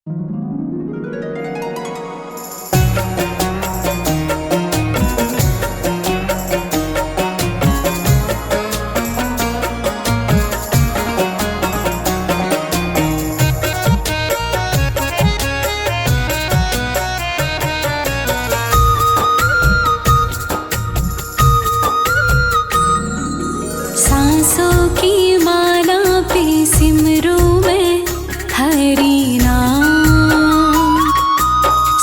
सांसों की माला पे सिमरूं मैं हरि नाम।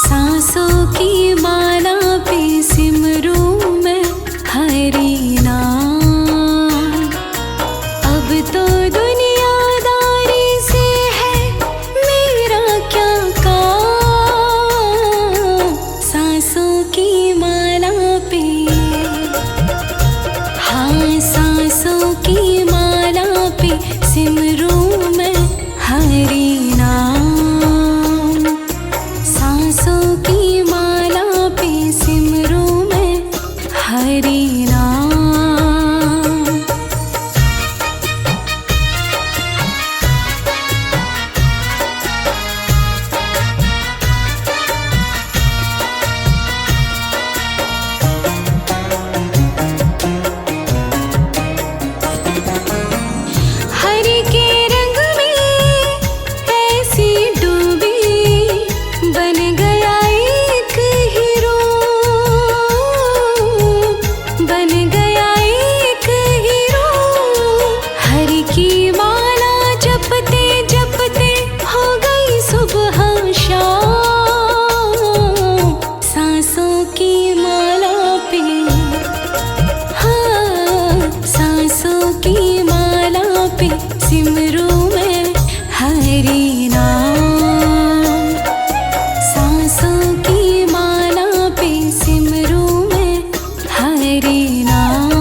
सांसों की माला पे सिमरूं मैं हरि नाम। अब तो दुनियादारी से है मेरा क्या काम। सांसों की माला पे, हाँ सांसों की माला पे सिमरूं मैं हरि नाम। सांसों की माला पे सिमरूं मैं हरि नाम। हरि के रंग में ऐसी डूबी, बन गया एक हीरो, बन गया एक हीरो। हरि की माला जपते जपते हो गई सुबह शाम। सांसों की माला पे, हाँ सांसों की माला पे सिमरूं मैं हरि नाम। सांसों की माला पे सिमरूं मैं हरि नाम।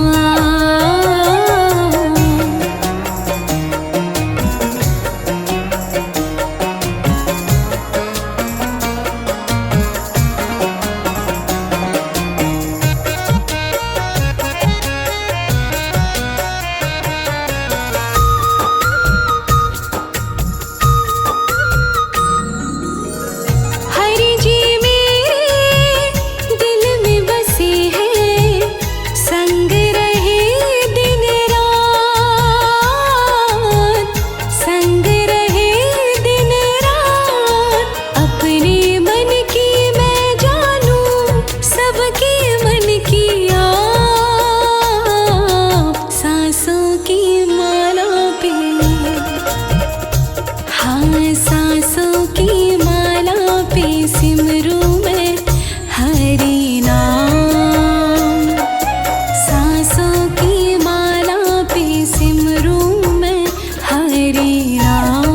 हरि जी मेरे दिल में बसे हैं, संग रहे दिन रात, संग रहे दिन रात। अपने मन की मैं जानूं, सबके मन की आप। सांसों की माला पे, हाँ सांसों की माला पे सिमरूं मैं हरि नाम। सांसों की माला पे सिमरूं मैं हरि नाम।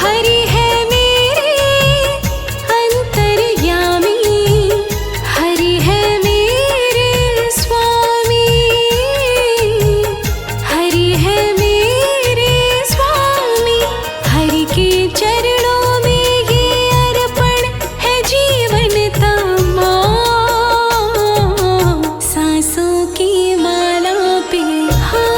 हरि है मेरे अंतर्यामी, हरि है मेरे स्वामी, हरि है मेरे स्वामी। हरि के चरणों में ये अर्पण है जीवन तमाम। सांसों की माला पे, हाँ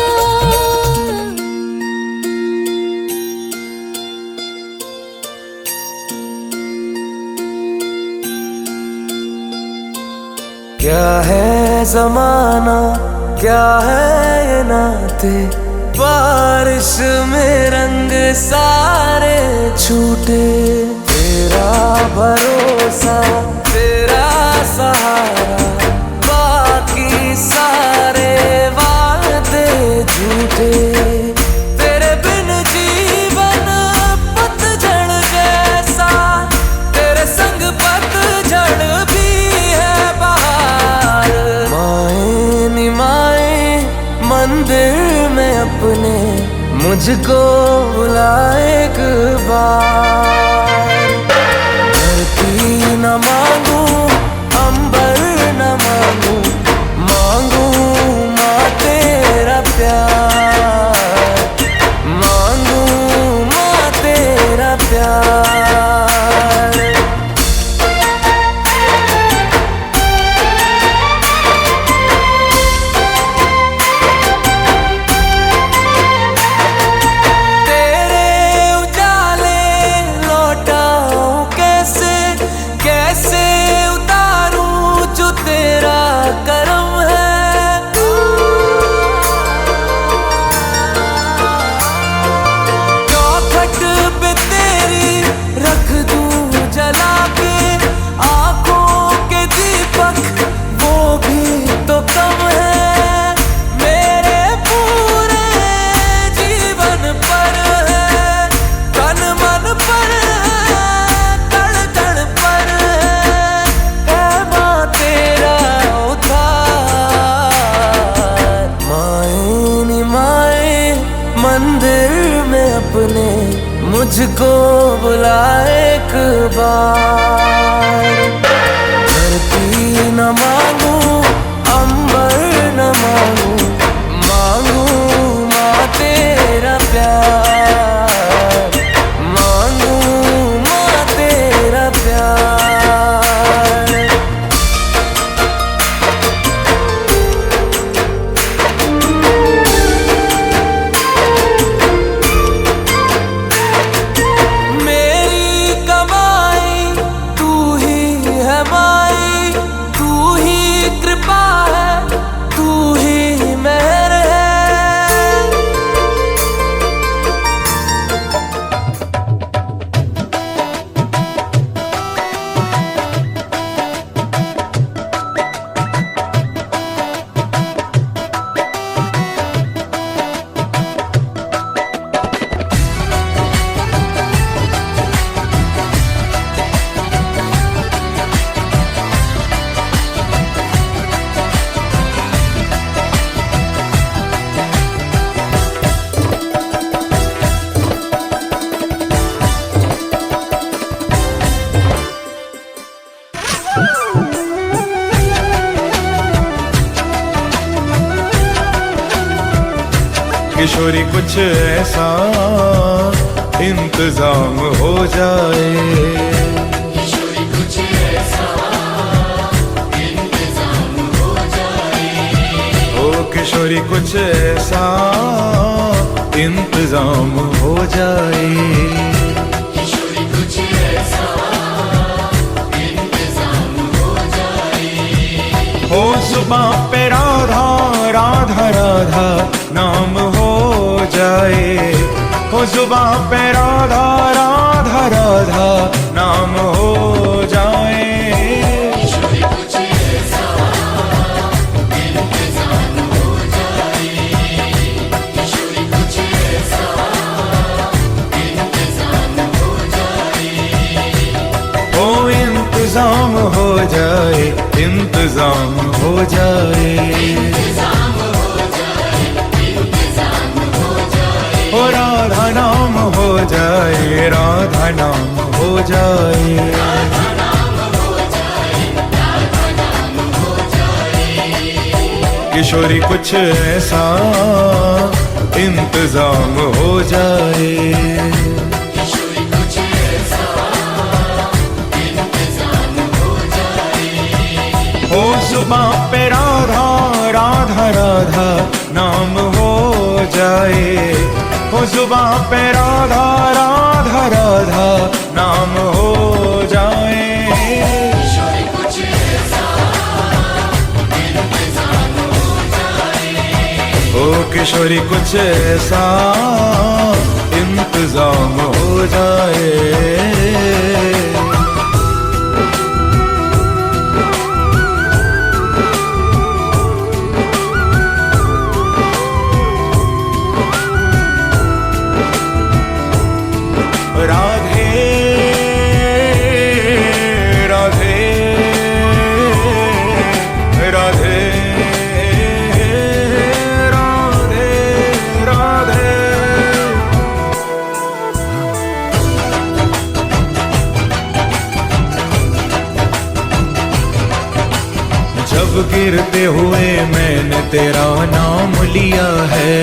क्या है ज़माना, क्या है ये नाते, बारिश में रंग सारे छूटे। तेरा भरोसा, तेरा सहारा, बाकी सारे वादे झूठे। तेरे बिन जीवन पतझड़ जैसा, तेरे संग पतझड़ भी है बहार। माए निमाए मंदिर में अपने मुझको बुला एक बार। धरती न मांगू, अंबर न मांगू, मांगू माँ तेरा प्यार। मांगू प्यार। तेरे उजाले लौटाऊं कैसे, कैसे उतारूं जो तेरा करम है। चौखट पे तेरी रख दूं जला के आंखों के दीपक, वो भी तो कम है। मेरे पूरे जीवन पर है, तन मन पर है, कण कण पर है माँ तेरा उद्धार। माए नी माए मंदिर में अपने मुझको बुला एक बार। धरती न मांगू अंबर न मांगू, मांगू माँ तेरा प्यार, मांगू माँ तेरा प्यार। मेरी कमाई तू ही है माई, तू ही कृपा है, तू ही मेहर है। किशोरी कुछ ऐसा इंतजाम हो जाए, किशोरी कुछ ऐसा इंतजाम हो जाए। ओ किशोरी कुछ ऐसा इंतजाम हो जाए। किशोरी कुछ ऐसा इंतजाम हो जाए। हो सुबह पे राधा राधा राधा नाम हो जाए, हो जुबां पे राधा राधा राधा नाम हो जाए। किशोरी कुछ ऐसा इंतजाम हो जाए। किशोरी कुछ ऐसा इंतजाम हो जाए। ओ इंतजाम हो जाए, इंतजाम हो जाए, इंतजाम हो जाए, इंतजाम हो जाए। ओ राधा नाम हो जाए, राधा नाम हो जाए। राधा नाम हो जाए, राधा नाम हो जाए। किशोरी कुछ ऐसा इंतजाम हो जाए। किशोरी कुछ ऐसा इंतजाम हो जाए। हो सुबह पे राधा राधा राधा नाम हो जाए, हो जुबां पे राधा राधा राधा नाम हो जाए। किशोरी कुछ ऐसा इंतजाम हो जाए। ओ किशोरी कुछ ऐसा इंतजाम हो जाए। राधे राधे राधे राधे राधे। जब गिरते हुए मैंने तेरा नाम लिया है,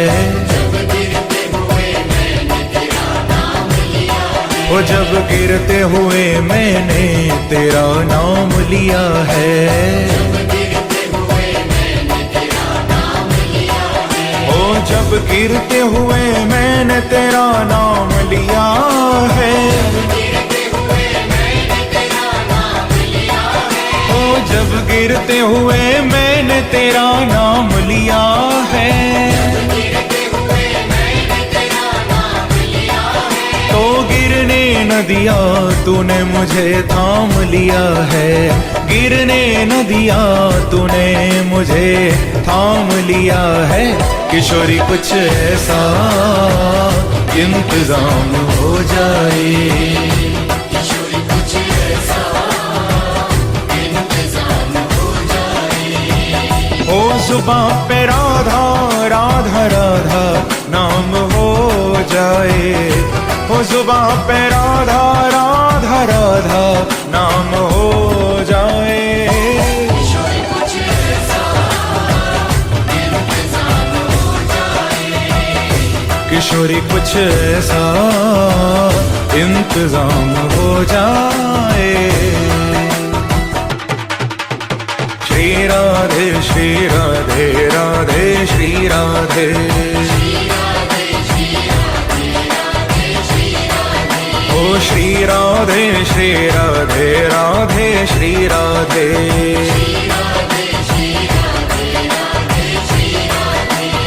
जब गिरते हुए मैंने तेरा नाम लिया है। वो जब गिरते हुए मैंने तेरा नाम लिया है, ओ जब गिरते हुए मैंने तेरा नाम लिया है, ओ जब गिरते हुए मैंने तेरा नाम लिया है, तो गिरने न दिया तूने मुझे थाम लिया है, गिरने न दिया तूने मुझे थाम लिया है। किशोरी कुछ ऐसा इंतजाम हो जाए, किशोरी कुछ ऐसा इंतजाम हो जाए। ओ जुबां पे राधा राधा राधा नाम हो जाए, ओ जुबां पे राधा राधा राधा नाम हो जाए। किशोरी कुछ ऐसा इंतजाम हो जाए। किशोरी कुछ ऐसा इंतजाम हो जाए। श्री राधे श्री राधे राधे श्री राधे, ओ श्री राधे श्री राधे राधे श्री राधे,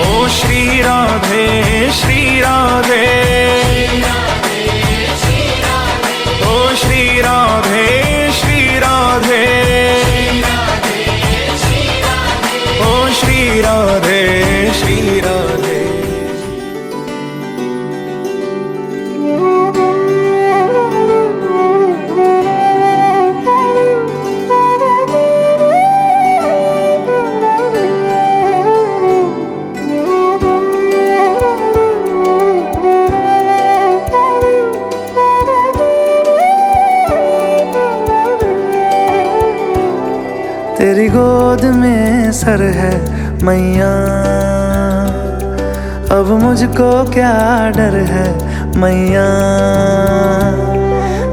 ओ श्री राधे श्री राधे, ओ श्री राधे श्री राधे, ओ श्री राधे श्री राधे। तेरी गोद में सर है मैया, अब मुझको क्या डर है मैया।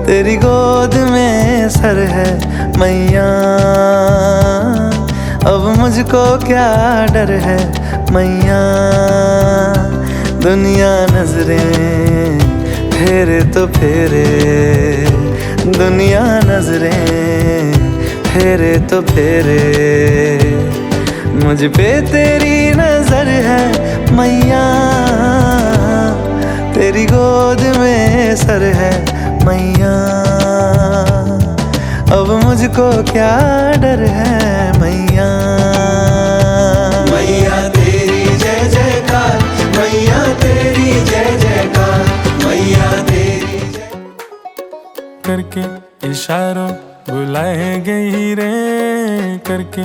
तेरी गोद में सर है मैया, अब मुझको क्या डर है मैया। दुनिया नजरें फेरे तो फेरे, दुनिया नजरें फेरे तो फेरे, मुझ पे तेरी नजर है मैया। तेरी गोद में सर है मैया, अब मुझको क्या डर है मैया। मैया तेरी जय जयकार, मैया तेरी जय जयकार, मैया तेरी जय। करके इशारों बुलाए गई रे, करके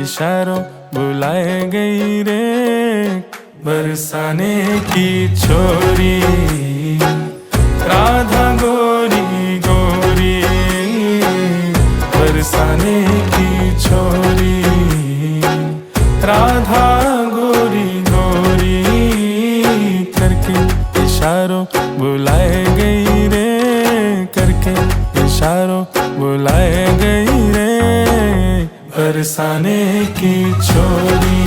इशारों बुलाए गई रे, बरसाने की छोरी राधा गोरी गोरी, बरसाने की छोरी राधा गोरी गोरी, करके इशारों बुलाए गई रे, करके इशारों बुलाए गई रे, बरसाने की छोरी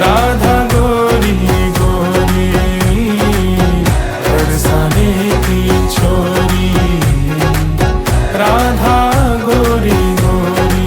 राधा गोरी गोरी, बरसाने की छोरी राधा गोरी गोरी।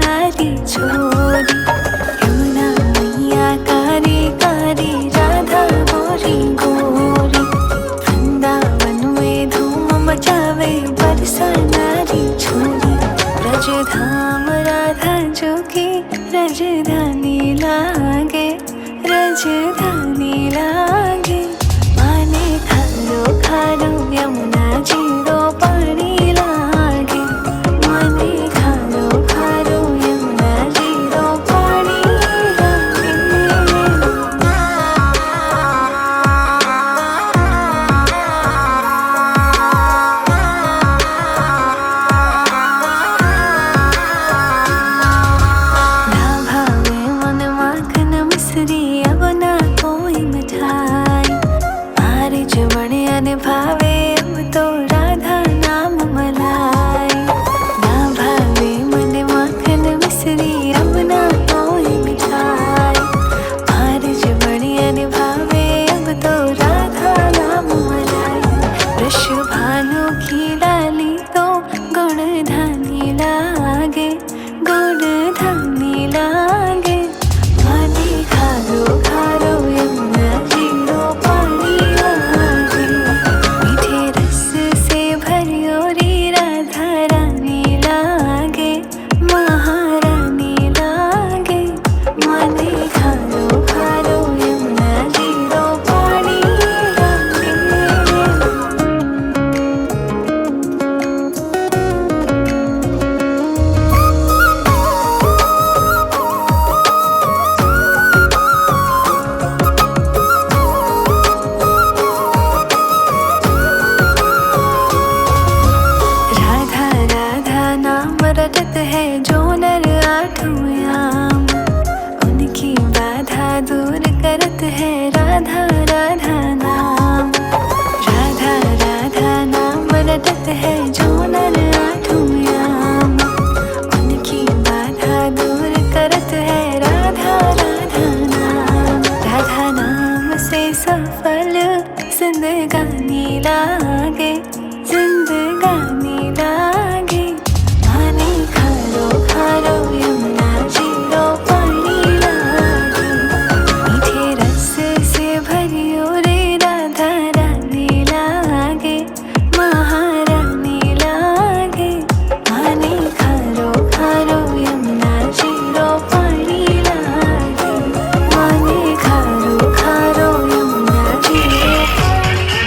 नारी छोरी, यमुना मैया कारी कारी, राधा गोरी गोरी, वृंदावन में धूम मचावे बरसा नारी छोरी। ब्रज धाम राधा जो की राजधानी लागे, राजधानी लागे। माने खारो खारो यमुना जीरो पानी लागे, माने खारो खारो यमुना जीरो पानी ना भावे मन माखन मिश्री, अब ना कोई मिठाई। मारे जमणे अने भावे अब तो राधा नाम मलाई। ना भावे मन माखन मिश्री, अब ना कोई मिठाई। मारे जमणे अने भावे अब तो राधा नाम मलाई। वृष भानु की डाली तो गुणधानी लागे, गुणधानी लागे। माने खारो खारो यमुना जीरो पानी लागे, मीठे रस से भरियो री राधा रानी लागे, महारानी लागे। माने खारो खारो यमुना जीरो पानी लागे। राधा राधा नाम रटत है जो नर आठों याम, उनकी बाधा दूर करत है राधा राधा नाम। राधा राधा नाम रटत है जो नर आठों याम, उनकी बाधा दूर करत है राधा राधा नाम। राधा नाम से सफल जिंदगानी लागे, जिंदगानी लागे। माने खारो खारो यमुना जीरो पानी लागे, मीठे रस से भरियो रे राधा रानी लागे, महारानी लागे। माने खारो खारो यमुना जीरो पानी लागे, माने खारो खारो यमुना जीरो पानी।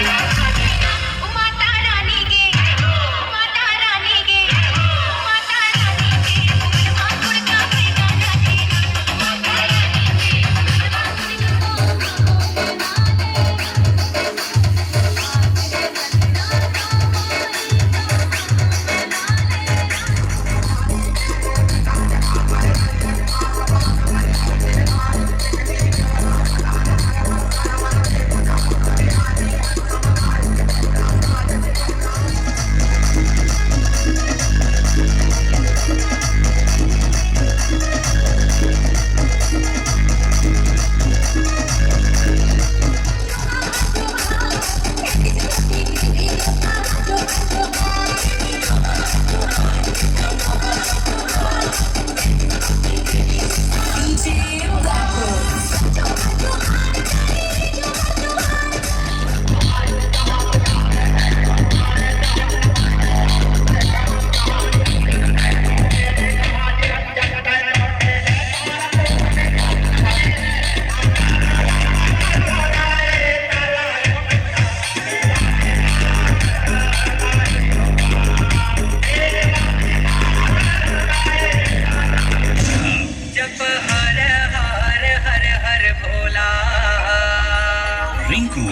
माता रानी के माता रानी के माता रानी के मातुर का बेटा माता रिंकू